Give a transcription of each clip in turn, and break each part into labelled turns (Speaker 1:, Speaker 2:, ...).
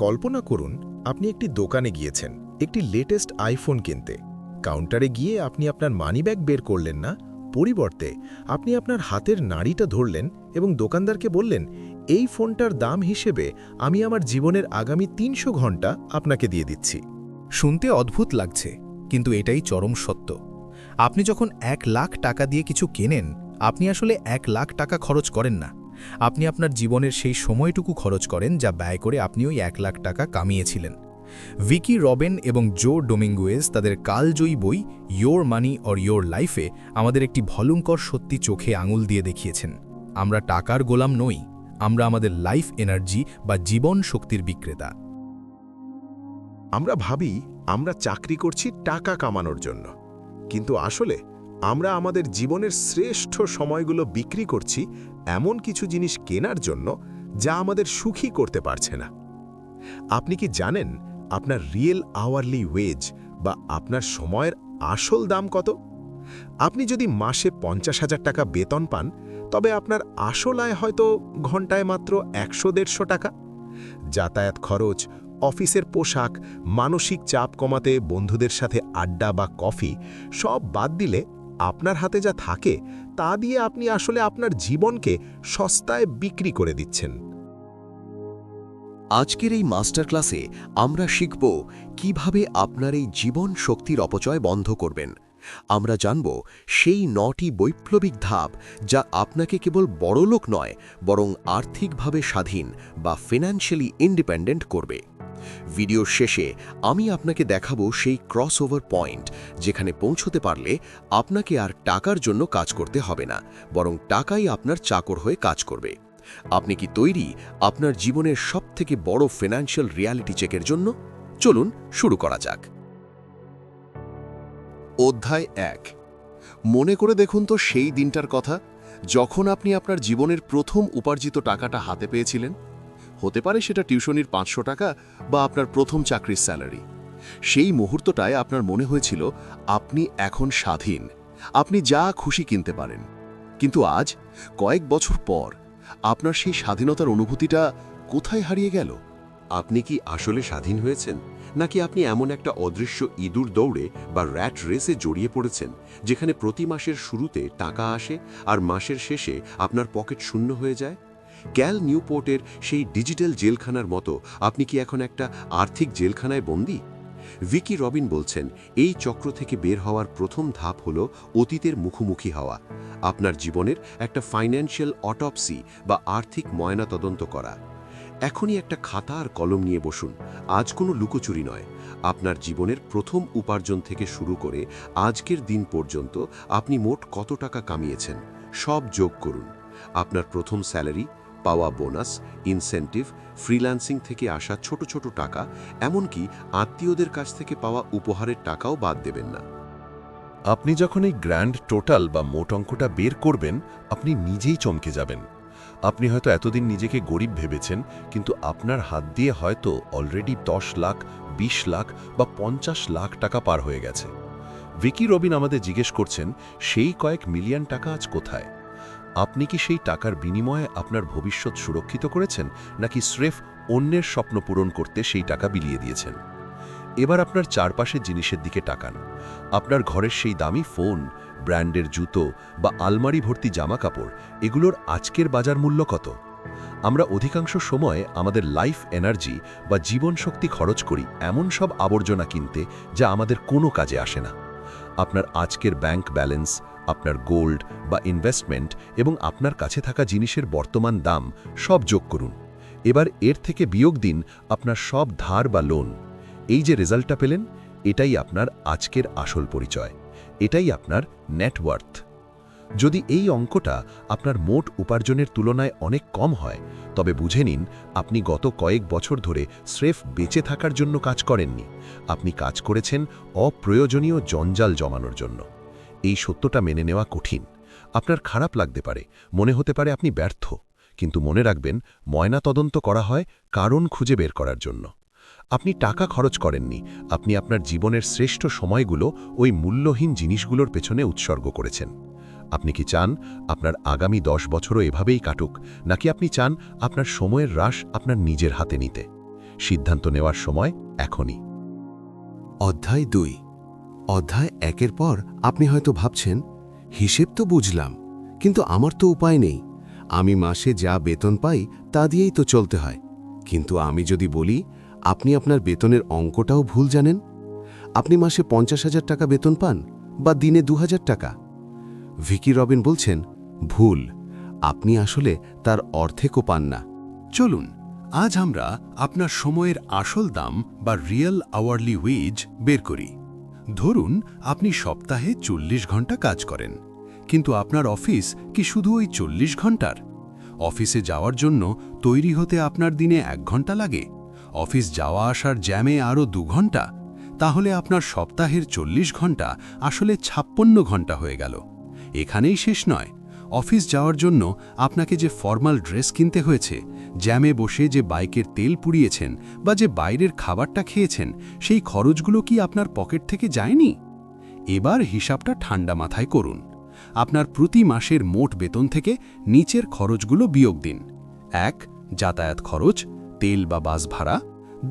Speaker 1: কল্পনা করুন আপনি একটি দোকানে গিয়েছেন একটি লেটেস্ট আইফোন কিনতে। কাউন্টারে গিয়ে আপনি আপনার মানিব্যাগ বের করলেন না, পরিবর্তে আপনি আপনার হাতের নাড়িটা ধরলেন এবং দোকানদারকে বললেন, এই ফোনটার দাম হিসেবে আমি আমার জীবনের আগামী ৩০০ ঘন্টা আপনাকে দিয়ে দিচ্ছি।
Speaker 2: শুনতে অদ্ভুত লাগছে, কিন্তু এটাই চরম সত্য। আপনি যখন ১,০০,০০০ টাকা দিয়ে কিছু কেনেন, আপনি আসলে ১,০০,০০০ টাকা খরচ করেন না। আপনি আপনার জীবনের সেই সময়টুকু খরচ করেন যা ব্যয় করে আপনি ওই ১,০০,০০০ টাকা কামিয়েছিলেন। ভিকি রবিন এবং জো ডোমিঙ্গুয়েজ তাদের কালজয়ী বই ইয়োর মানি অর ইয়োর লাইফে আমাদের একটি ভয়ঙ্কর সত্যি চোখে আঙুল দিয়ে দেখিয়েছেন। আমরা টাকার গোলাম নই, আমরা আমাদের লাইফ এনার্জি বা জীবন শক্তির বিক্রেতা।
Speaker 1: আমরা ভাবি আমরা চাকরি করছি টাকা কামানোর জন্য, কিন্তু আসলে আমরা আমাদের জীবনের শ্রেষ্ঠ সময়গুলো বিক্রি করছি এমন কিছু জিনিস কেনার জন্য যা আমাদের সুখী করতে পারছে না। আপনি কি জানেন আপনার রিয়েল আওয়ারলি ওয়েজ বা আপনার সময়ের আসল দাম কত? আপনি যদি মাসে ৫০,০০০ টাকা বেতন পান, তবে আপনার আসল আয় হয়তো ঘন্টায় মাত্র ১০০-১৫০ টাকা। যাতায়াত খরচ, অফিসের পোশাক, মানসিক চাপ কমাতে বন্ধুদের সাথে আড্ডা বা কফি সব বাদ দিলে আপনার হাতে যা থাকে তা দিয়ে আপনি আসলে আপনার জীবনকে সস্তায় বিক্রি করে দিচ্ছেন।
Speaker 3: আজকের এই মাস্টার ক্লাসে আমরা শিখব কিভাবে আপনার এই জীবন শক্তির অপচয় বন্ধ করবেন। আমরা জানব সেই ৯টি বৈপ্লবিক ধাপ যা আপনাকে কেবল বড়লোক নয়, বরং আর্থিকভাবে স্বাধীন বা ফিনান্সিয়ালি ইন্ডিপেন্ডেন্ট করবে। ভিডিওর শেষে আমি আপনাকে দেখাবো সেই ক্রসওভার পয়েন্ট যেখানে পৌঁছতে পারলে আপনাকে আর টাকার জন্য কাজ করতে হবে না, বরং টাকাই আপনার চাকর হয়ে কাজ করবে। আপনি কি তৈরি আপনার জীবনের সবথেকে বড় ফিনান্সিয়াল রিয়ালিটি চেকের জন্য? চলুন শুরু করা যাক।
Speaker 4: অধ্যায় ১। মনে করে দেখুন তো সেই দিনটার কথা যখন আপনি আপনার জীবনের প্রথম উপার্জিত টাকাটা হাতে পেয়েছিলেন। হতে পারে সেটা টিউশনির ৫০০ টাকা বা আপনার প্রথম চাকরির স্যালারি। সেই মুহূর্তটায় আপনার মনে হয়েছিল আপনি এখন স্বাধীন, আপনি যা খুশি কিনতে পারেন। কিন্তু আজ কয়েক বছর পর আপনার সেই স্বাধীনতার অনুভূতিটা কোথায় হারিয়ে গেল?
Speaker 5: আপনি কি আসলে স্বাধীন হয়েছেন, নাকি আপনি এমন একটা অদৃশ্য ইঁদুর দৌড়ে বা র্যাট রেসে জড়িয়ে পড়েছেন যেখানে প্রতি মাসের শুরুতে টাকা আসে আর মাসের শেষে আপনার পকেট শূন্য হয়ে যায়? ক্যাল নিউপোর্টের সেই ডিজিটাল জেলখানার মতো আপনি কি এখন একটা আর্থিক জেলখানায় বন্দী? ভিকি রবিন বলছেন, এই চক্র থেকে বের হওয়ার প্রথম ধাপ হল অতীতের মুখোমুখি হওয়া, আপনার জীবনের একটা ফাইন্যান্সিয়াল অটপসি বা আর্থিক ময়নাতদন্ত করা। এখনই একটা খাতা আর কলম নিয়ে বসুন। আজ কোনো লুকোচুরি নয়, আপনার জীবনের প্রথম উপার্জন থেকে শুরু করে আজকের দিন পর্যন্ত আপনি মোট কত টাকা কামিয়েছেন সব যোগ করুন। আপনার প্রথম স্যালারি, পাওয়া বোনাস, ইনসেন্টিভ, ফ্রিল্যান্সিং থেকে আসা ছোট ছোট টাকা, এমনকি আত্মীয়দের কাছ থেকে পাওয়া উপহারের টাকাও বাদ দেবেন না।
Speaker 6: আপনি যখন এই গ্র্যান্ড টোটাল বা মোট অঙ্কটা বের করবেন, আপনি নিজেই চমকে যাবেন। আপনি হয়তো এতদিন নিজেকে গরিব ভেবেছেন, কিন্তু আপনার হাত দিয়ে হয়তো অলরেডি ১০ লাখ, ২০ লাখ বা ৫০ লাখ টাকা পার হয়ে গেছে। ভিকি রবিন আমাদের জিজ্ঞেস করছেন, সেই কয়েক মিলিয়ন টাকা আজ কোথায়? আপনি কি সেই টাকার বিনিময়ে আপনার ভবিষ্যৎ সুরক্ষিত করেছেন, নাকি স্রেফ অন্যের স্বপ্ন পূরণ করতে সেই টাকা বিলিয়ে দিয়েছেন? এবার আপনার চারপাশের জিনিসের দিকে তাকান। আপনার ঘরের সেই দামি ফোন, ব্র্যান্ডের জুতো বা আলমারি ভর্তি জামা কাপড়, এগুলোর আজকের বাজার মূল্য কত? আমরা অধিকাংশ সময় আমাদের লাইফ এনার্জি বা জীবন শক্তি খরচ করি এমন সব আবর্জনা কিনতে যা আমাদের কোনো কাজে আসে না। আপনার আজকের ব্যাংক ব্যালেন্স, আপনার গোল্ড বা ইনভেস্টমেন্ট এবং আপনার কাছে থাকা জিনিসের বর্তমান দাম সব যোগ করুন। এবার এর থেকে বিয়োগ দিন আপনার সব ধার বা লোন। এই যে রেজাল্টটা পেলেন, এটাই আপনার আজকের আসল পরিচয়, এটাই আপনার নেটওয়ার্থ। যদি এই অঙ্কটা আপনার মোট উপার্জনের তুলনায় অনেক কম হয়, তবে বুঝে নিন আপনি গত কয়েক বছর ধরে স্রেফ বেঁচে থাকার জন্য কাজ করেননি, আপনি কাজ করেছেন অপ্রয়োজনীয় জঞ্জাল জমানোর জন্য। এই সত্যটা মেনে নেওয়া কঠিন, আপনার খারাপ লাগতে পারে, মনে হতে পারে আপনি ব্যর্থ, কিন্তু মনে রাখবেন, ময়নাতদন্ত করা হয় কারণ খুঁজে বের করার জন্য। আপনি টাকা খরচ করেননি, আপনি আপনার জীবনের শ্রেষ্ঠ সময়গুলো ওই মূল্যহীন জিনিসগুলোর পেছনে উৎসর্গ করেছেন। আপনি কি চান আপনার আগামী 10 বছরও এভাবেই কাটুক, নাকি আপনি চান আপনার সময়ের হ্রাস আপনার নিজের হাতে নিতে? সিদ্ধান্ত নেওয়ার সময় এখনই।
Speaker 4: অধ্যায় 2। অধ্যায় 1-এর পর আপনি হয়তো ভাবছেন, হিসেব তো বুঝলাম, কিন্তু আমার তো উপায় নেই। আমি মাসে যা বেতন পাই তা দিয়েই তো চলতে হয়। কিন্তু আমি যদি বলি, আপনি আপনার বেতনের অঙ্কটাও ভুল জানেন। আপনি মাসে 50,000 টাকা বেতন পান বা দিনে 2,000 টাকা। ভিকি রবিন বলছেন, ভুল, আপনি আসলে তার অর্ধেকও পান না। চলুন আজ আমরা আপনার সময়ের আসল দাম বা রিয়েল আওয়ারলি ওয়েজ বের করি। ধরুন আপনি সপ্তাহে 40 ঘন্টা কাজ করেন, কিন্তু আপনার অফিস কি শুধু ওই 40 ঘন্টার? অফিসে যাওয়ার জন্য তৈরি হতে আপনার দিনে 1 ঘন্টা লাগে, অফিস যাওয়া আসার জ্যামে আরও 2 ঘন্টা, তাহলে আপনার সপ্তাহের 40 ঘন্টা আসলে 56 ঘন্টা হয়ে গেল। এখানেই শেষ নয়, অফিস যাওয়ার জন্য আপনাকে যে ফর্মাল ড্রেস কিনতে হয়েছে, জ্যামে বসে যে বাইকের তেল পুড়িয়েছেন বা যে বাইরের খাবারটা খেয়েছেন, সেই খরচগুলো কি আপনার পকেট থেকে যায়নি? এবার হিসাবটা ঠান্ডা মাথায় করুন। আপনার প্রতি মাসের মোট বেতন থেকে নিচের খরচগুলো বিয়োগ দিন। 1. যাতায়াত খরচ, তেল বা বাস ভাড়া।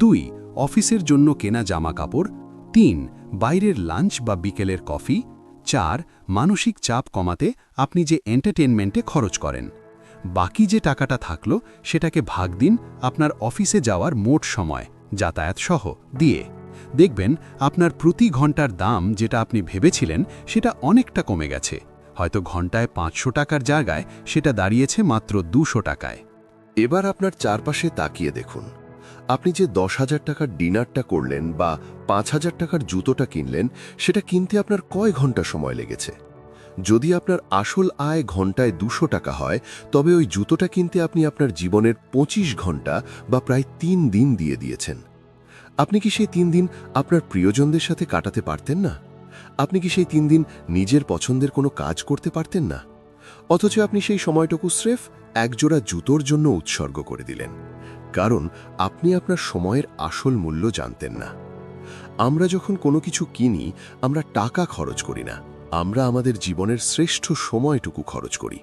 Speaker 4: 2. অফিসের জন্য কেনা জামা কাপড়। 3. বাইরের লাঞ্চ বা বিকেলের কফি। 4. মানসিক চাপ কমাতে আপনি যে এন্টারটেনমেন্টে খরচ করেন। বাকি যে টাকাটা থাকলো সেটাকে ভাগ দিন আপনার অফিসে যাওয়ার মোট সময়, যাতায়াত সহ দিয়ে। দেখবেন আপনার প্রতি ঘন্টার দাম যেটা আপনি ভেবেছিলেন সেটা অনেকটা কমে গেছে। হয়তো ঘন্টায় 500 টাকার জায়গায় সেটা দাঁড়িয়েছে মাত্র 200 টাকায়। এবার আপনার চারপাশে তাকিয়ে দেখুন। আপনি যে 10,000 টাকার ডিনারটা করলেন বা 5,000 টাকার জুতোটা কিনলেন, সেটা কিনতে আপনার কয় ঘন্টা সময় লেগেছে? যদি আপনার আসল আয় ঘন্টায় 200 টাকা হয়, তবে ওই জুতোটা কিনতে আপনি আপনার জীবনের 25 ঘন্টা বা প্রায় 3 দিন দিয়ে দিয়েছেন। আপনি কি সেই 3 দিন আপনার প্রিয়জনদের সাথে কাটাতে পারতেন না? আপনি কি সেই 3 দিন নিজের পছন্দের কোনো কাজ করতে পারতেন না? অথচ আপনি সেই সময়টুকু স্রেফ একজোড়া জুতোর জন্য উৎসর্গ করে দিলেন, কারণ আপনি আপনার সময়ের আসল মূল্য জানতেন না। আমরা যখন কোনো কিছু কিনি, আমরা টাকা খরচ করি না, আমরা আমাদের জীবনের শ্রেষ্ঠ সময়টুকু খরচ করি।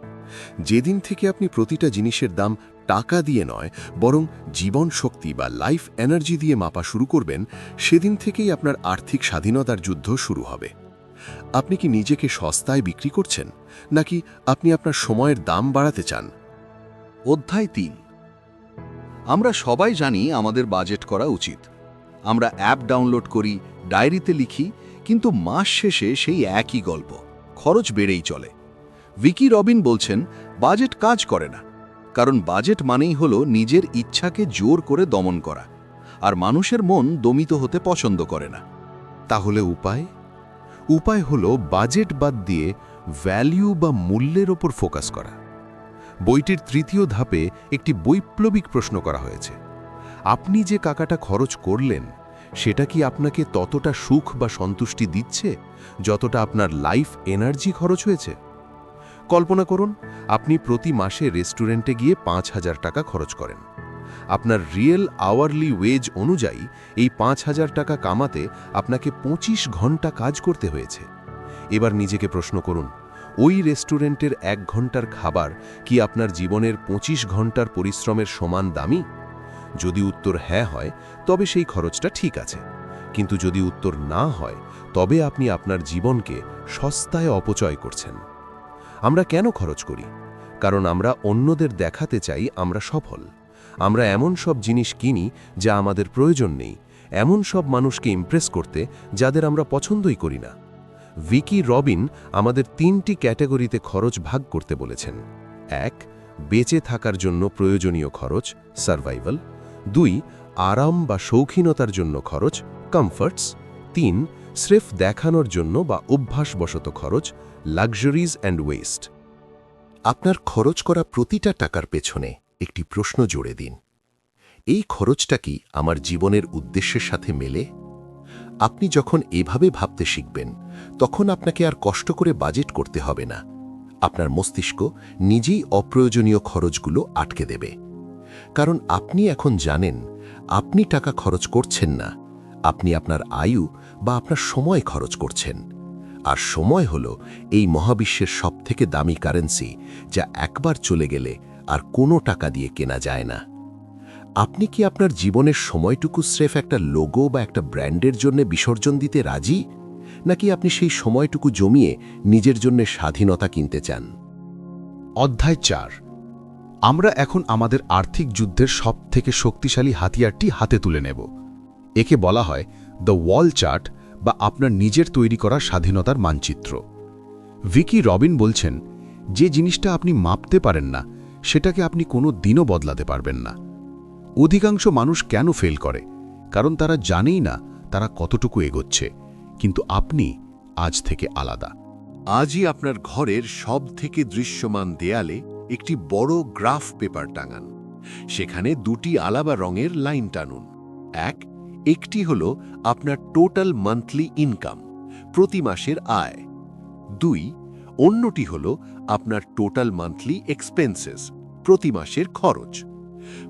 Speaker 4: যেদিন থেকে আপনি প্রতিটা জিনিসের দাম টাকা দিয়ে নয়, বরং জীবন শক্তি বা লাইফ এনার্জি দিয়ে মাপা শুরু করবেন, সেদিন থেকেই আপনার আর্থিক স্বাধীনতার যুদ্ধ শুরু হবে। আপনি কি নিজেকে সস্তায় বিক্রি করছেন, নাকি আপনি আপনার সময়ের দাম বাড়াতে চান?
Speaker 7: অধ্যায় 3। আমরা সবাই জানি আমাদের বাজেট করা উচিত। আমরা অ্যাপ ডাউনলোড করি, ডায়েরিতে লিখি, কিন্তু মাস শেষে সেই একই গল্প, খরচ বেড়েই চলে। ভিকি রবিন বলছেন, বাজেট কাজ করে না, কারণ বাজেট মানেই হলো নিজের ইচ্ছাকে জোর করে দমন করা, আর মানুষের মন দমিত হতে পছন্দ করে না।
Speaker 4: তাহলে উপায় হলো বাজেট বাদ দিয়ে ভ্যালু বা মূল্যের ওপর ফোকাস করা। বইটির 3য় ধাপে একটি বৈপ্লবিক প্রশ্ন করা হয়েছে। আপনি যে টাকাটা খরচ করলেন, সেটা কি আপনাকে ততটা সুখ বা সন্তুষ্টি দিচ্ছে যতটা আপনার লাইফ এনার্জি খরচ হয়েছে? কল্পনা করুন, আপনি প্রতি মাসে রেস্টুরেন্টে গিয়ে 5,000 টাকা খরচ করেন। আপনার রিয়েল আওয়ারলি ওয়েজ অনুযায়ী এই 5,000 টাকা কামাতে আপনাকে 25 ঘন্টা কাজ করতে হয়েছে। এবার নিজেকে প্রশ্ন করুন, ওই রেস্টুরেন্টের 1 ঘন্টার খাবার কি আপনার জীবনের 25 ঘন্টার পরিশ্রমের সমান দামি? যদি উত্তর হ্যাঁ হয়, তবে সেই খরচটা ঠিক আছে। কিন্তু যদি উত্তর না হয়, তবে আপনি আপনার জীবনকে সস্তায় অপচয় করছেন। আমরা কেন খরচ করি? কারণ আমরা অন্যদের দেখাতে চাই আমরা সফল। আমরা এমন সব জিনিস কিনি যা আমাদের প্রয়োজন নেই, এমন সব মানুষকে ইমপ্রেস করতে যাদের আমরা পছন্দই করি না। ভিকি রবিন আমাদের 3টি ক্যাটাগরিতে খরচ ভাগ করতে বলেছেন। 1. বেঁচে থাকার জন্য প্রয়োজনীয় খরচ, সার্ভাইভাল। 2. আরাম বা শৌখিনতার জন্য খরচ, কমফর্টস। 3. স্রেফ দেখানোর জন্য বা অভ্যাসবশত খরচ, লাক্সারিজ অ্যান্ড ওয়েস্ট। আপনার খরচ করা প্রতিটা টাকার পেছনে একটি প্রশ্ন জুড়ে দিন। এই খরচটা কি আমার জীবনের উদ্দেশ্যের সাথে মেলে? আপনি যখন এভাবে ভাবতে শিখবেন, তখন আপনাকে আর কষ্ট করে বাজেট করতে হবে না। আপনার মস্তিষ্ক নিজেই অপ্রয়োজনীয় খরচগুলো আটকে দেবে। কারণ আপনি এখন জানেন, আপনি টাকা খরচ করছেন না, আপনি আপনার আয়ু বা আপনার সময় খরচ করছেন। আর সময় হলো এই মহাবিশ্বের সবথেকে দামি কারেন্সি, যা একবার চলে গেলে আর কোনো টাকা দিয়ে কেনা যায় না।
Speaker 3: আপনি কি আপনার জীবনের সময়টুকু স্রেফ একটা লোগো বা একটা ব্র্যান্ডের জন্য বিসর্জন দিতে রাজি, নাকি আপনি সেই সময়টুকু জমিয়ে নিজের জন্য স্বাধীনতা কিনতে চান?
Speaker 2: অধ্যায় 4। আমরা এখন আমাদের আর্থিক যুদ্ধের সবথেকে শক্তিশালী হাতিয়ারটি হাতে তুলে নেব। একে বলা হয় দ্য ওয়াল চার্ট, বা আপনার নিজের তৈরি করা স্বাধীনতার মানচিত্র। ভিকি রবিন বলছেন, যে জিনিসটা আপনি মাপতে পারেন না সেটাকে আপনি কোনো দিনও বদলাতে পারবেন না। অধিকাংশ মানুষ কেন ফেল করে? কারণ তারা জানেই না তারা কতটুকু এগোচ্ছে। কিন্তু আপনি আজ থেকে আলাদা।
Speaker 4: আজই আপনার ঘরের সবথেকে দৃশ্যমান দেয়ালে একটি বড় গ্রাফ পেপার টাঙান। সেখানে দুটি আলাদা রঙের লাইন টানুন। একটি হল আপনার টোটাল মান্থলি ইনকাম, প্রতি মাসের আয়। অন্যটি হল আপনার টোটাল মান্থলি এক্সপেন্সেস, প্রতি মাসের খরচ।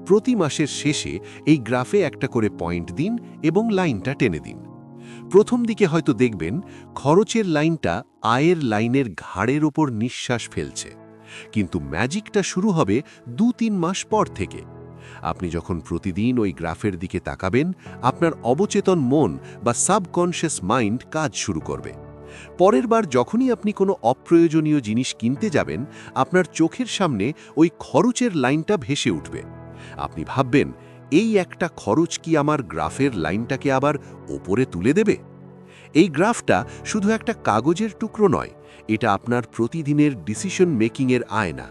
Speaker 4: প্রতি মাসের শেষে এই গ্রাফে একটা করে পয়েন্ট দিন এবং লাইনটা টেনে দিন। প্রথম দিকে হয়তো দেখবেন খরচের লাইনটা আয়ের লাইনের ঘাড়ের ওপর নিঃশ্বাস ফেলছে, কিন্তু ম্যাজিকটা শুরু হবে 2-3 মাস পর থেকে। আপনি যখন প্রতিদিন ওই গ্রাফের দিকে তাকাবেন, আপনার অবচেতন মন বা সাবকনশিয়াস মাইন্ড কাজ শুরু করবে। পরের বার যখনই আপনি কোনো অপ্রয়োজনীয় জিনিস কিনতে যাবেন, আপনার চোখের সামনে ওই খরচের লাইনটা ভেসে উঠবে। আপনি ভাববেন, এই একটা খরচ কি আমার গ্রাফের লাইনটাকে আবার ওপরে তুলে দেবে? এই গ্রাফটা শুধু একটা কাগজের টুকরো নয়, এটা আপনার প্রতিদিনের ডিসিশন মেকিংয়ের আয়না।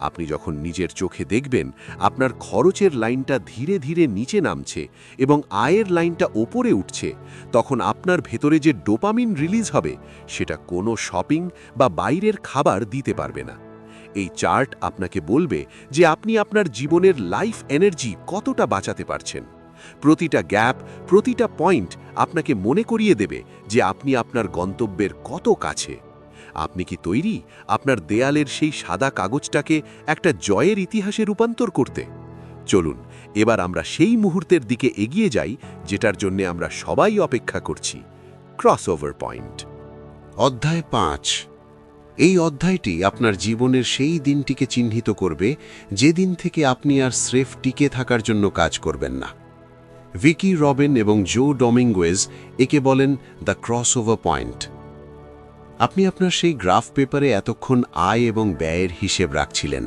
Speaker 4: আপনি যখন নিজের চোখে দেখবেন আপনার খরচের লাইনটা ধীরে ধীরে নিচে নামছে এবং আয়ের লাইনটা ওপরে উঠছে, তখন আপনার ভেতরে যে ডোপামিন রিলিজ হবে, সেটা কোনো শপিং বা বাইরের খাবার দিতে পারবে না। এই চার্ট আপনাকে বলবে যে আপনি আপনার জীবনের লাইফ এনার্জি কতটা বাঁচাতে পারছেন। প্রতিটা গ্যাপ, প্রতিটা পয়েন্ট আপনাকে মনে করিয়ে দেবে যে আপনি আপনার গন্তব্যের কত কাছে। আপনি কি তৈরি আপনার দেয়ালের সেই সাদা কাগজটাকে একটা জয়ের ইতিহাসে রূপান্তর করতে? চলুন এবার আমরা সেই মুহূর্তের দিকে এগিয়ে যাই যেটার জন্য আমরা সবাই অপেক্ষা করছি, ক্রসওভার পয়েন্ট।
Speaker 5: অধ্যায় 5। এই অধ্যায়টি আপনার জীবনের সেই দিনটিকে চিহ্নিত করবে যেদিন থেকে আপনি আর স্রেফ টিকে থাকার জন্য কাজ করবেন না। ভিকি রবিন এবং জো ডমিঙ্গুয়েজ একে বলেন দ্য ক্রসওভার পয়েন্ট। আপনি আপনার সেই গ্রাফ পেপারে এতক্ষণ আয় এবং ব্যয়ের হিসেব রাখছিলেন।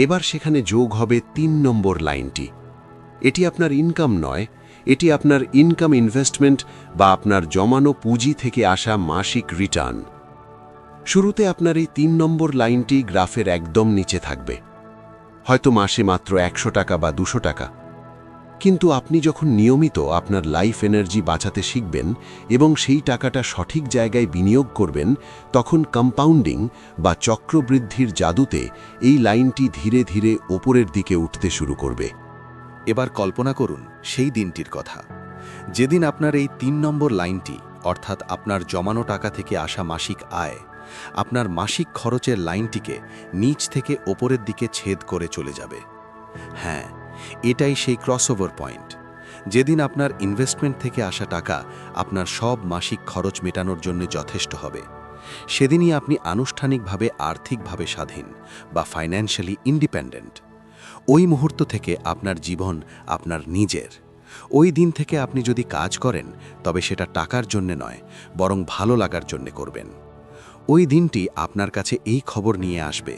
Speaker 5: এবার সেখানে যোগ হবে 3 নম্বর লাইনটি। এটি আপনার ইনকাম নয়, এটি আপনার ইনকাম ইনভেস্টমেন্ট বা আপনার জমানো পুঁজি থেকে আসা মাসিক রিটার্ন। শুরুতে আপনার এই 3 নম্বর লাইনটি গ্রাফের একদম নিচে থাকবে, হয়তো মাসে মাত্র 100 টাকা বা 200 টাকা। কিন্তু আপনি যখন নিয়মিত আপনার লাইফ এনার্জি বাঁচাতে শিখবেন এবং সেই টাকাটা সঠিক জায়গায় বিনিয়োগ করবেন, তখন কম্পাউন্ডিং বা চক্রবৃদ্ধির জাদুতে এই লাইনটি ধীরে ধীরে ওপরের দিকে উঠতে শুরু করবে।
Speaker 2: এবার কল্পনা করুন সেই দিনটির কথা, যেদিন আপনার এই 3 নম্বর লাইনটি, অর্থাৎ আপনার জমানো টাকা থেকে আসা মাসিক আয়, আপনার মাসিক খরচের লাইনটিকে নিচ থেকে ওপরের দিকে ছেদ করে চলে যাবে। হ্যাঁ, এটাই সেই ক্রসওভার পয়েন্ট, যেদিন আপনার ইনভেস্টমেন্ট থেকে আসা টাকা আপনার সব মাসিক খরচ মেটানোর জন্য যথেষ্ট হবে। সেদিনই আপনি আনুষ্ঠানিকভাবে আর্থিকভাবে স্বাধীন বা ফাইন্যান্সিয়ালি ইন্ডিপেন্ডেন্ট। ওই মুহূর্ত থেকে আপনার জীবন আপনার নিজের। ওই দিন থেকে আপনি যদি কাজ করেন, তবে সেটা টাকার জন্যে নয়, বরং ভালো লাগার জন্যে করবেন। ওই দিনটি আপনার কাছে এই খবর নিয়ে আসবে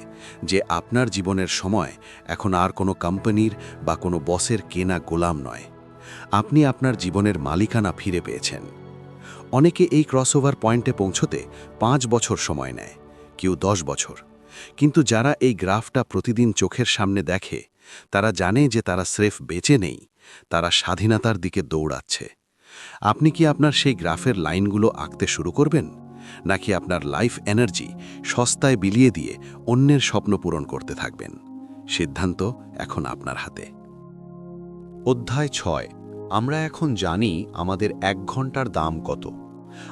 Speaker 2: যে আপনার জীবনের সময় এখন আর কোনো কোম্পানির বা কোনো বসের কেনা গোলাম নয়। আপনি আপনার জীবনের মালিকানা ফিরে পেয়েছেন। অনেকে এই ক্রসওভার পয়েন্টে পৌঁছতে 5 বছর সময় নেয়, কেউ 10 বছর। কিন্তু যারা এই গ্রাফটা প্রতিদিন চোখের সামনে দেখে, তারা জানে যে তারা স্রেফ বেঁচে নেই, তারা স্বাধীনতার দিকে দৌড়াচ্ছে। আপনি কি আপনার সেই গ্রাফের লাইনগুলো আঁকতে শুরু করবেন, নাকি আপনার লাইফ এনার্জি সস্তায় বিলিয়ে দিয়ে অন্যের স্বপ্ন পূরণ করতে থাকবেন? সিদ্ধান্ত এখন আপনার হাতে।
Speaker 8: অধ্যায় 6। আমরা এখন জানি আমাদের 1 ঘন্টার দাম কত।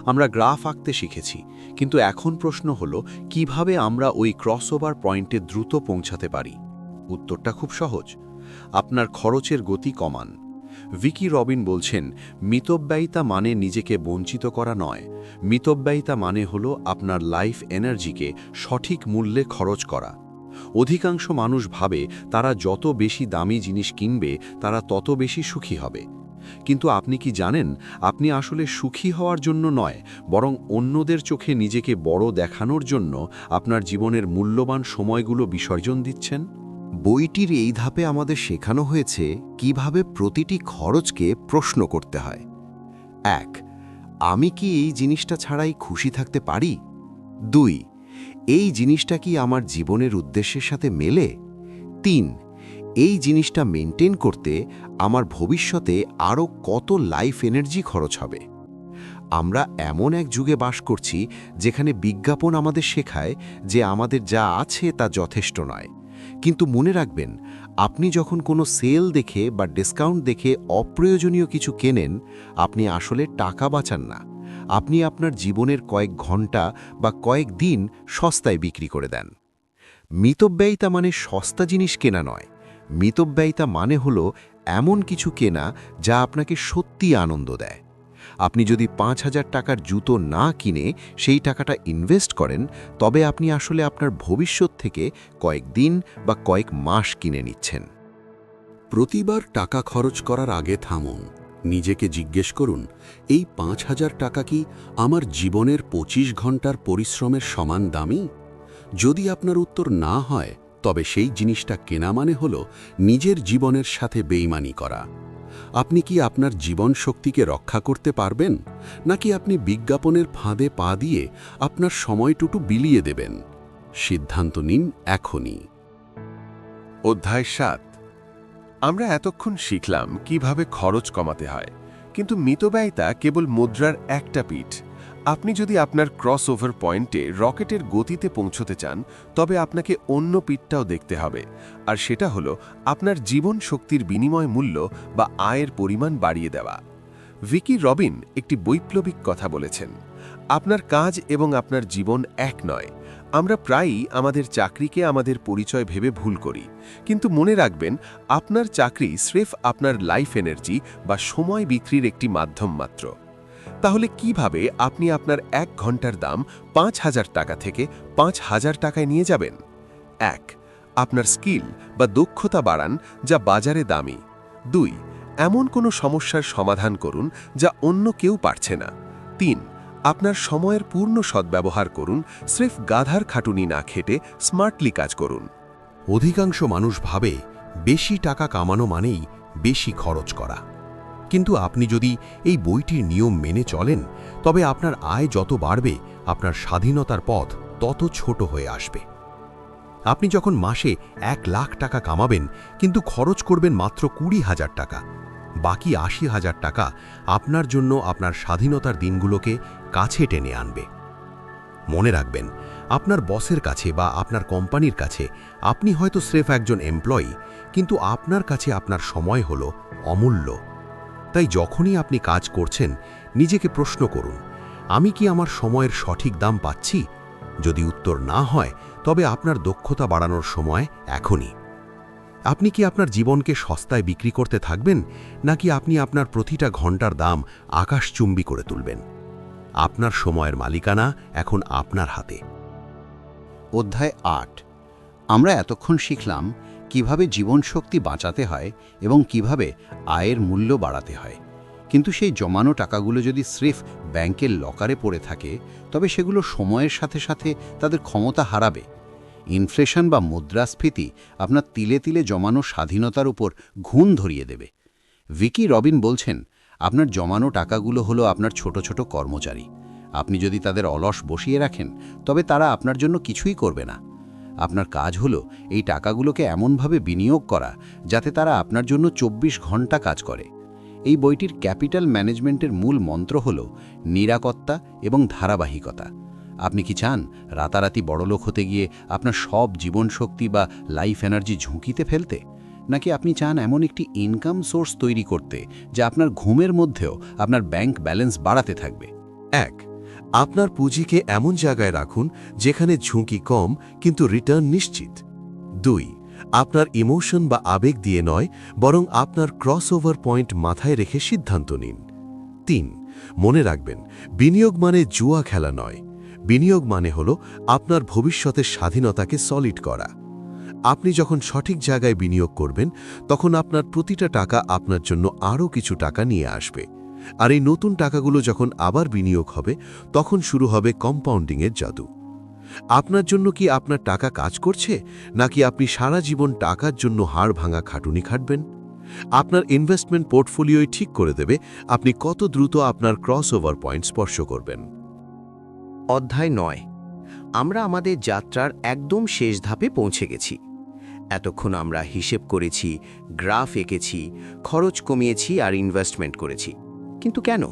Speaker 8: আমরা গ্রাফ আঁকতে শিখেছি, কিন্তু এখন প্রশ্ন হলো কিভাবে আমরা ওই ক্রসওভার পয়েন্টে দ্রুত পৌঁছাতে পারি। উত্তরটা খুব সহজ, আপনার খরচের গতি কমান। ভিকি রবিন বলছেন, মিতব্যয়িতা মানে নিজেকে বঞ্চিত করা নয়, মিতব্যয়িতা মানে হলো আপনার লাইফ এনার্জিকে সঠিক মূল্যে খরচ করা। অধিকাংশ মানুষ ভাবে তারা যত বেশি দামি জিনিস কিনবে তারা তত বেশি সুখী হবে। কিন্তু আপনি কি জানেন, আপনি আসলে সুখী হওয়ার জন্য নয়, বরং অন্যদের চোখে নিজেকে বড় দেখানোর জন্য আপনার জীবনের মূল্যবান সময়গুলো বিসর্জন দিচ্ছেন?
Speaker 3: বইটির এই ধাপে আমাদের শেখানো হয়েছে কিভাবে প্রতিটি খরচকে প্রশ্ন করতে হয়। 1. আমি কি এই জিনিসটা ছাড়াই খুশি থাকতে পারি? 2. এই জিনিসটা কি আমার জীবনের উদ্দেশ্যের সাথে মেলে? 3. এই জিনিসটা মেনটেন করতে আমার ভবিষ্যতে আরও কত লাইফ এনার্জি খরচ হবে? আমরা এমন এক যুগে বাস করছি যেখানে বিজ্ঞাপন আমাদের শেখায় যে আমাদের যা আছে তা যথেষ্ট নয়। কিন্তু মনে রাখবেন, আপনি যখন কোনো সেল দেখে বা ডিসকাউন্ট দেখে অপ্রয়োজনীয় কিছু কেনেন, আপনি আসলে টাকা বাঁচান না, আপনি আপনার জীবনের কয়েক ঘন্টা বা কয়েক দিন সস্তায় বিক্রি করে দেন। মিতব্যয়িতা মানে সস্তা জিনিস কেনা নয়। মিতব্যয়িতা মানে হলো এমন কিছু কেনা যা আপনাকে সত্যিই আনন্দ দেয়। আপনি যদি ৫,০০০ টাকার জুতো না কিনে সেই টাকাটা ইনভেস্ট করেন, তবে আপনি আসলে আপনার ভবিষ্যৎ থেকে কয়েক দিন বা কয়েক মাস কিনে নিচ্ছেন।
Speaker 9: প্রতিবার টাকা খরচ করার আগে থামুন, নিজেকে জিজ্ঞেস করুন, এই ৫,০০০ টাকা কি আমার জীবনের ২৫ ঘন্টার পরিশ্রমের সমান দামি? যদি আপনার উত্তর না হয়, তবে সেই জিনিসটা কেনা মানে হল নিজের জীবনের সাথে বেইমানি করা। আপনি কি আপনার জীবন শক্তিকে রক্ষা করতে পারবেন, নাকি আপনি বিজ্ঞাপনের ফাঁদে পা দিয়ে আপনার সময়টুকু বিলিয়ে দেবেন? সিদ্ধান্ত নিন এখনই।
Speaker 6: অধ্যায় ৭। আমরা এতক্ষণ শিখলাম কিভাবে খরচ কমাতে হয়, কিন্তু মিতব্যয়িতা কেবল মুদ্রার একটা পিঠ। আপনি যদি আপনার ক্রস ওভার পয়েন্টে রকেটের গতিতে পৌঁছতে চান, তবে আপনাকে অন্য পিঠটাও দেখতে হবে, আর সেটা হলো আপনার জীবন শক্তির বিনিময় মূল্য বা আয়ের পরিমাণ বাড়িয়ে দেওয়া। ভিকি রবিন একটি বৈপ্লবিক কথা বলেছেন, আপনার কাজ এবং আপনার জীবন এক নয়। আমরা প্রায়ই আমাদের চাকরিকে আমাদের পরিচয় ভেবে ভুল করি, কিন্তু মনে রাখবেন, আপনার চাকরি স্রেফ আপনার লাইফ এনার্জি বা সময় বিক্রির একটি মাধ্যম মাত্র। তাহলে কিভাবে আপনি আপনার ১ ঘন্টার দাম ৫,০০০ টাকা থেকে ৫,০০০ টাকায় নিয়ে যাবেন? ১. আপনার স্কিল বা দক্ষতা বাড়ান যা বাজারে দামি। ২. এমন কোনো সমস্যার সমাধান করুন যা অন্য কেউ পারছে না। ৩. আপনার সময়ের পূর্ণ সদ্ব্যবহার করুন, স্রেফ গাধার খাটুনি না খেটে স্মার্টলি কাজ করুন।
Speaker 3: অধিকাংশ মানুষ ভাবে বেশি টাকা কামানো মানেই বেশি খরচ করা। কিন্তু আপনি যদি এই বইটির নিয়ম মেনে চলেন, তবে আপনার আয় যত বাড়বে, আপনার স্বাধীনতার পথ তত ছোট হয়ে আসবে। আপনি যখন মাসে ১,০০,০০০ টাকা কামাবেন কিন্তু খরচ করবেন মাত্র ২০,০০০ টাকা, বাকি ৮০,০০০ টাকা আপনার জন্য আপনার স্বাধীনতার দিনগুলোকে কাছে টেনে আনবে। মনে রাখবেন, আপনার বসের কাছে বা আপনার কোম্পানির কাছে আপনি হয়তো স্রেফ একজন এমপ্লয়ি, কিন্তু আপনার কাছে আপনার সময় হলো অমূল্য। তাই যখনই আপনি কাজ করছেন, নিজেকে প্রশ্ন করুন, আমি কি আমার সময়ের সঠিক দাম পাচ্ছি? যদি উত্তর না হয়, তবে আপনার দক্ষতা বাড়ানোর সময় এখনই। আপনি কি আপনার জীবনকে সস্তায় বিক্রি করতে থাকবেন, নাকি আপনি আপনার প্রতিটা ঘন্টার দাম আকাশচুম্বী করে তুলবেন? আপনার সময়ের মালিকানা এখন আপনার হাতে।
Speaker 7: অধ্যায় ৮। আমরা এতক্ষণ শিখলাম কিভাবে জীবনশক্তি বাঁচাতে হয় এবং কিভাবে আয়ের মূল্য বাড়াতে হয়। কিন্তু সেই জমানো টাকাগুলো যদি স্রেফ ব্যাংকের লকারে পড়ে থাকে, তবে সেগুলো সময়ের সাথে সাথে তাদের ক্ষমতা হারাবে। ইনফ্লেশন বা মুদ্রাস্ফীতি আপনার তিলে তিলে জমানো স্বাধীনতার উপর ঘুণ ধরিয়ে দেবে। ভিকি রবিন বলছেন, আপনার জমানো টাকাগুলো হলো আপনার ছোট ছোট কর্মচারী। আপনি যদি তাদের অলস বসিয়ে রাখেন, তবে তারা আপনার জন্য কিছুই করবে না। আপনার কাজ হলো এই টাকাগুলোকে এমনভাবে বিনিয়োগ করা যাতে তারা আপনার জন্য ২৪ ঘন্টা কাজ করে। এই বইটির ক্যাপিটাল ম্যানেজমেন্টের মূল মন্ত্র হল নিরাপত্তা এবং ধারাবাহিকতা। আপনি কি চান রাতারাতি বড়লোক হতে গিয়ে আপনার সব জীবনশক্তি বা লাইফ এনার্জি ঝুঁকিতে ফেলতে, নাকি আপনি চান এমন একটি ইনকাম সোর্স তৈরি করতে যা আপনার ঘুমের মধ্যেও আপনার ব্যাংক ব্যালেন্স বাড়াতে থাকবে?
Speaker 1: ১. আপনার পুঁজিকে এমন জায়গায় রাখুন যেখানে ঝুঁকি কম কিন্তু রিটার্ন নিশ্চিত। ২. আপনার ইমোশন বা আবেগ দিয়ে নয়, বরং আপনার ক্রসওভার পয়েন্ট মাথায় রেখে সিদ্ধান্ত নিন। ৩. মনে রাখবেন, বিনিয়োগ মানে জুয়া খেলা নয়। বিনিয়োগ মানে হল আপনার ভবিষ্যতের স্বাধীনতাকে সলিড করা।
Speaker 3: আপনি যখন সঠিক জায়গায় বিনিয়োগ করবেন তখন আপনার প্রতিটা টাকা আপনার জন্য আরও কিছু টাকা নিয়ে আসবে, আর এই নতুন টাকাগুলো যখন আবার বিনিয়োগ হবে তখন শুরু হবে কম্পাউন্ডিংয়ের জাদু। আপনার জন্য কি আপনার টাকা কাজ করছে, নাকি আপনি সারা জীবন টাকার জন্য হাড় ভাঙা খাটুনি খাটবেন? আপনার ইনভেস্টমেন্ট পোর্টফোলিওই ঠিক করে দেবে আপনি কত দ্রুত আপনার ক্রসওভার পয়েন্ট স্পর্শ করবেন।
Speaker 8: অধ্যায় 9। আমরা আমাদের যাত্রার একদম শেষ ধাপে পৌঁছে গেছি। এতক্ষণ আমরা হিসেব করেছি, গ্রাফ এঁকেছি, খরচ কমিয়েছি আর ইনভেস্টমেন্ট করেছি। কিন্তু কেন?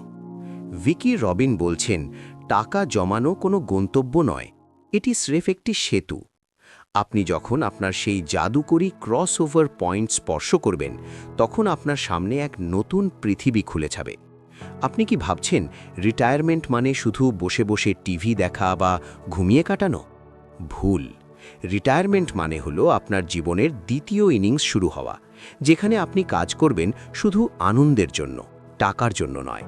Speaker 8: ভিকি রবিন বলছেন, টাকা জমানো কোনো গন্তব্য নয়, এটি স্রেফ একটি সেতু। আপনি যখন আপনার সেই জাদুকরী ক্রসওভার পয়েন্ট স্পর্শ করবেন তখন আপনার সামনে এক নতুন পৃথিবী খুলে যাবে। আপনি কি ভাবছেন রিটায়ারমেন্ট মানে শুধু বসে বসে টিভি দেখা বা ঘুমিয়ে কাটানো? ভুল। রিটায়ারমেন্ট মানে হলো আপনার জীবনের দ্বিতীয় ইনিংস শুরু হওয়া, যেখানে আপনি কাজ করবেন শুধু আনন্দের জন্য, টাকার জন্য নয়।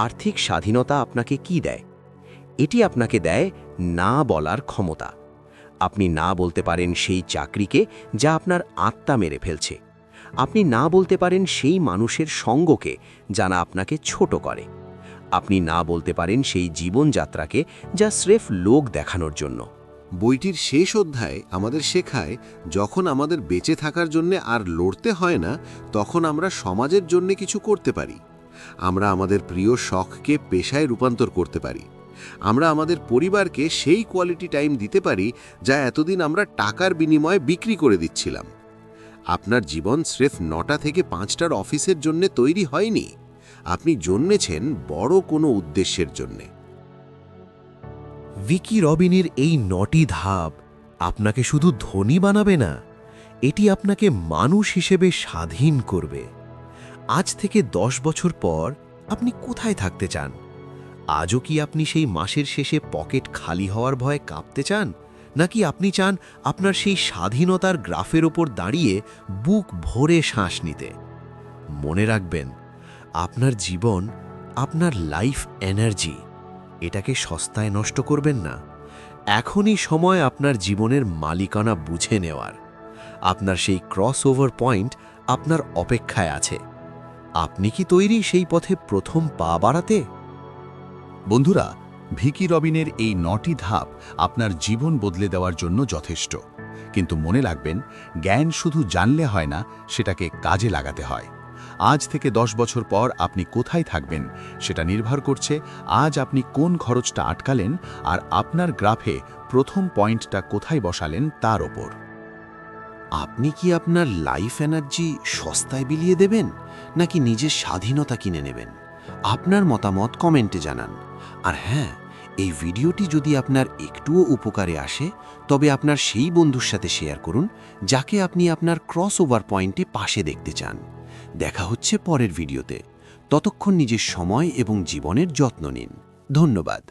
Speaker 8: আর্থিক স্বাধীনতা আপনাকে কি দেয়? এটি আপনাকে দেয় না বলার ক্ষমতা। আপনি না বলতে পারেন সেই চাকরিকে যা আপনার আত্মা মেরে ফেলছে। আপনি না বলতে পারেন সেই মানুষের সঙ্গকে যারা আপনাকে ছোট করে। আপনি না বলতে পারেন সেই জীবনযাত্রাকে যা স্রেফ লোক দেখানোর জন্য।
Speaker 3: বইটির শেষ অধ্যায় আমাদের শেখায়, যখন আমাদের বেঁচে থাকার জন্য আর লড়তে হয় না, তখন আমরা সমাজের জন্য কিছু করতে পারি। আমরা আমাদের প্রিয় শখকে পেশায় রূপান্তর করতে পারি। আমরা আমাদের পরিবারকে সেই কোয়ালিটি টাইম দিতে পারি যা এতদিন আমরা টাকার বিনিময়ে বিক্রি করে দিচ্ছিলাম। আপনার জীবন স্রেফ 9টা থেকে 5টার অফিসের জন্য তৈরি হয়নি, আপনি জন্মেছেন বড় কোনো উদ্দেশ্যের জন্যে।
Speaker 8: ভিকি রবিনের এই 9টি ধাপ আপনাকে শুধু ধনী বানাবে না, এটি আপনাকে মানুষ হিসেবে স্বাধীন করবে। আজ থেকে 10 বছর পর আপনি কোথায় থাকতে চান? আজও কি আপনি সেই মাসের শেষে পকেট খালি হওয়ার ভয়ে কাঁপতে চান, নাকি আপনি চান আপনার সেই স্বাধীনতার গ্রাফের ওপর দাঁড়িয়ে বুক ভরে শ্বাস নিতে? মনে রাখবেন, আপনার জীবন আপনার লাইফ এনার্জি, এটাকে সস্তায় নষ্ট করবেন না। এখনই সময় আপনার জীবনের মালিকানা বুঝে নেওয়ার। আপনার সেই ক্রসওভার পয়েন্ট আপনার অপেক্ষায় আছে। আপনি কি তৈরি সেই পথে প্রথম পা বাড়াতে?
Speaker 7: বন্ধুরা, ভিকি রবিনের এই 9টি ধাপ আপনার জীবন বদলে দেওয়ার জন্য যথেষ্ট। কিন্তু মনে রাখবেন, জ্ঞান শুধু জানলে হয় না, সেটাকে কাজে লাগাতে হয়। আজ থেকে 10 বছর পর আপনি কোথায় থাকবেন সেটা নির্ভর করছে আজ আপনি কোন খরচটা আটকালেন আর আপনার গ্রাফে প্রথম পয়েন্টটা কোথায় বসালেন তার ওপর।
Speaker 8: আপনি কি আপনার লাইফ এনার্জি সস্তায় বিলিয়ে দেবেন, নাকি নিজের স্বাধীনতা কিনে নেবেন? আপনার মতামত কমেন্টে জানান। আর হ্যাঁ, এই ভিডিওটি যদি আপনার একটুও উপকারে আসে তবে আপনার সেই বন্ধুর সাথে শেয়ার করুন যাকে আপনি আপনার ক্রসওভার পয়েন্টে পাশে দেখতে চান। দেখা হচ্ছে পরের ভিডিওতে। ততক্ষণ নিজের সময় এবং জীবনের যত্ন নিন। ধন্যবাদ।